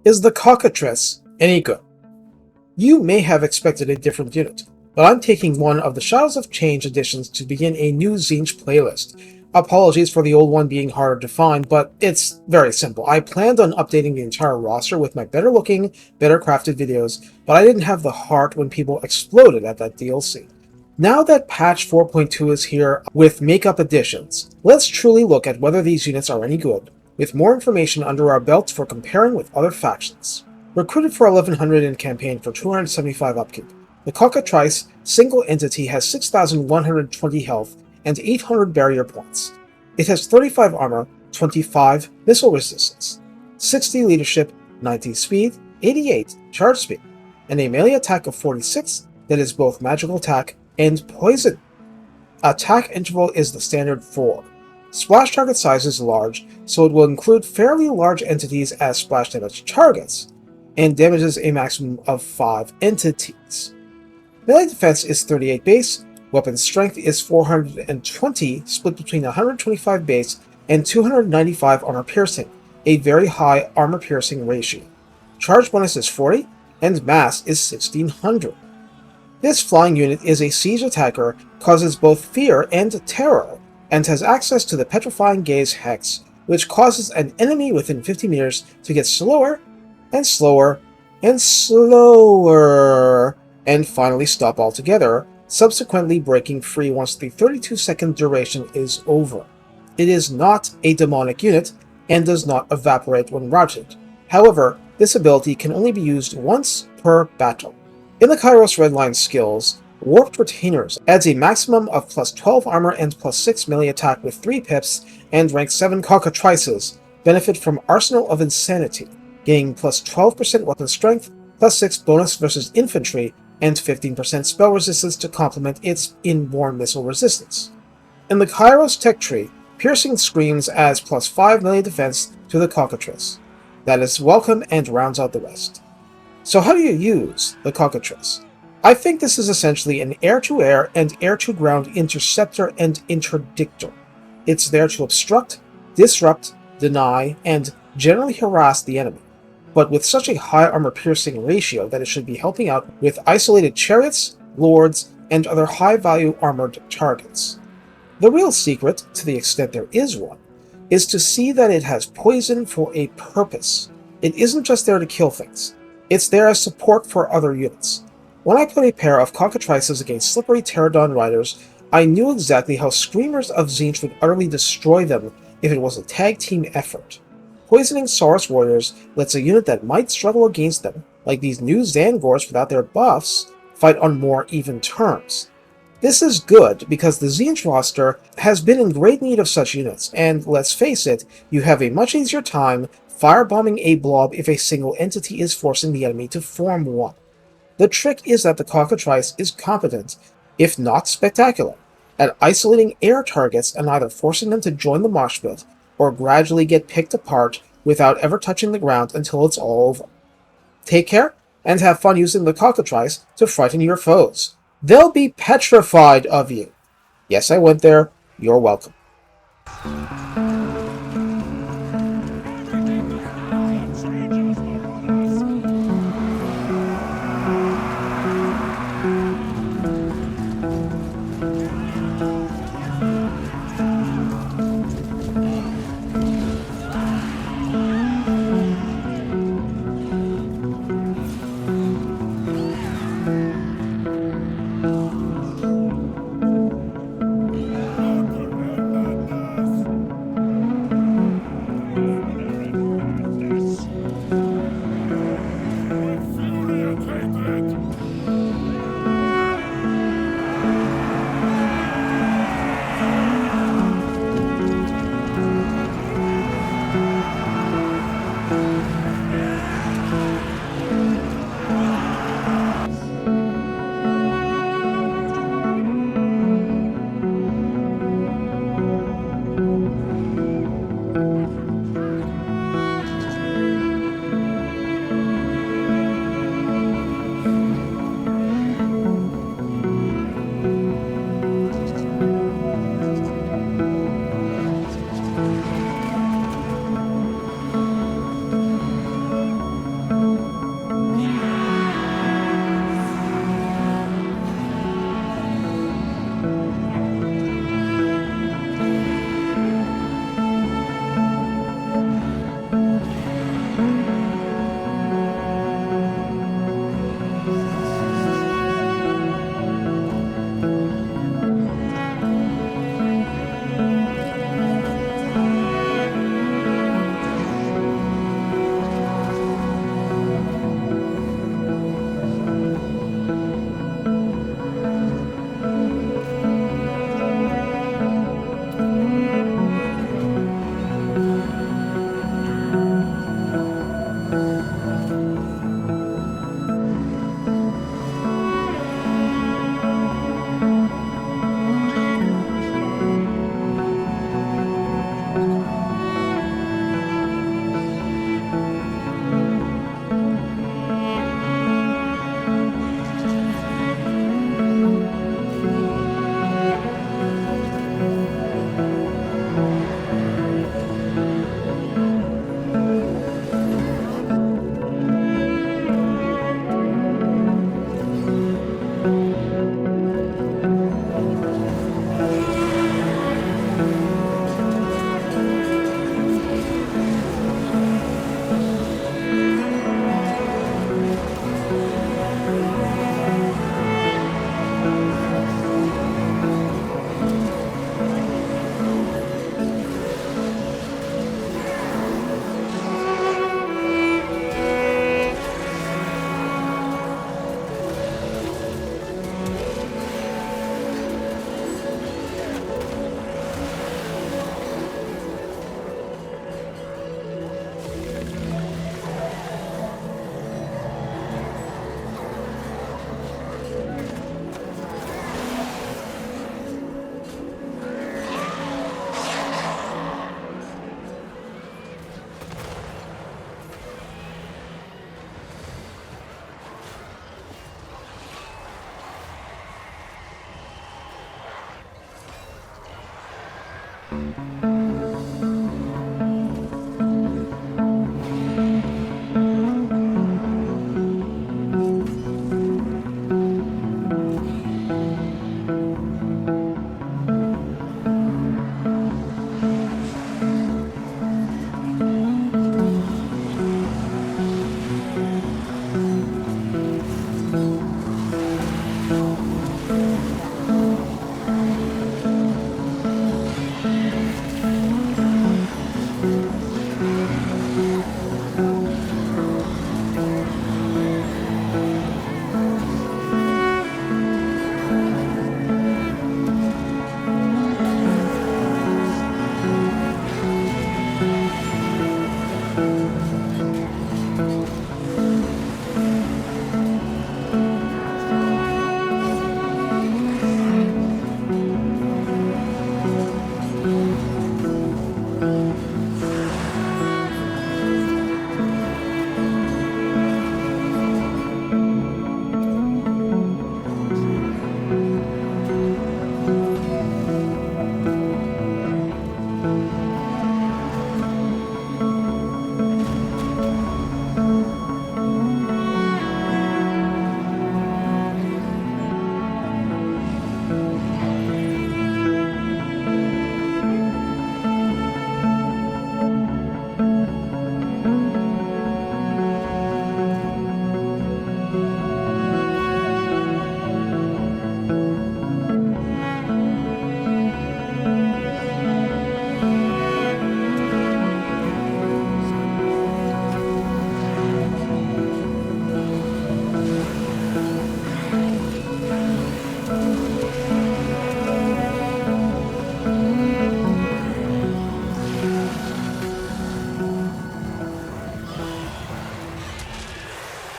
Is the Cockatrice any good? You may have expected a different unit, but I'm taking one of the Shadows of Change editions to begin a new Tzeentch playlist. Apologies for the old one being harder to find, but it's very simple. I planned on updating the entire roster with my better looking, better crafted videos, but I didn't have the heart when people exploded at that DLC. Now that patch 4.2 is here with makeup additions, let's truly look at whether these units are any good, with more information under our belts for comparing with other factions. Recruited for 1100 in campaign for 275 upkeep, the Cockatrice single entity has 6,120 health and 800 barrier points. It has 35 armor, 25 missile resistance, 60 leadership, 90 speed, 88 charge speed, and a melee attack of 46 that is both magical attack and poison. Attack interval is the standard 4. Splash target size is large, so it will include fairly large entities as splash damage targets, and damages a maximum of 5 entities. Melee defense is 38 base, weapon strength is 420, split between 125 base and 295 armor piercing, a very high armor piercing ratio. Charge bonus is 40, and mass is 1600. This flying unit is a siege attacker, causes both fear and terror, and has access to the Petrifying Gaze Hex, which causes an enemy within 50 meters to get slower, and slower, and slower, and finally stop altogether, subsequently breaking free once the 32-second duration is over. It is not a demonic unit, and does not evaporate when routed. However, this ability can only be used once per battle. In the Kairos Redline skills, Warped Retainers adds a maximum of plus 12 armor and plus 6 melee attack with 3 pips, and rank 7 Cockatrices benefit from Arsenal of Insanity, gaining plus 12% weapon strength, plus 6 bonus versus infantry, and 15% spell resistance to complement its inborn missile resistance. In the Kairos Tech Tree, Piercing Screams adds plus 5 melee defense to the Cockatrice. That is welcome and rounds out the rest. So how do you use the Cockatrice? I think this is essentially an air-to-air and air-to-ground interceptor and interdictor. It's there to obstruct, disrupt, deny, and generally harass the enemy, but with such a high armor-piercing ratio that it should be helping out with isolated chariots, lords, and other high-value armored targets. The real secret, to the extent there is one, is to see that it has poison for a purpose. It isn't just there to kill things. It's there as support for other units. When I put a pair of Cockatrices against slippery Pterodon riders, I knew exactly how Screamers of Tzeentch would utterly destroy them if it was a tag team effort. Poisoning Saurus Warriors lets a unit that might struggle against them, like these new Zangors without their buffs, fight on more even terms. This is good because the Tzeentch roster has been in great need of such units, and let's face it, you have a much easier time firebombing a blob if a single entity is forcing the enemy to form one. The trick is that the Cockatrice is competent, if not spectacular, at isolating air targets and either forcing them to join the mosh pit, or gradually get picked apart without ever touching the ground until it's all over. Take care, and have fun using the Cockatrice to frighten your foes. They'll be petrified of you. Yes, I went there. You're welcome.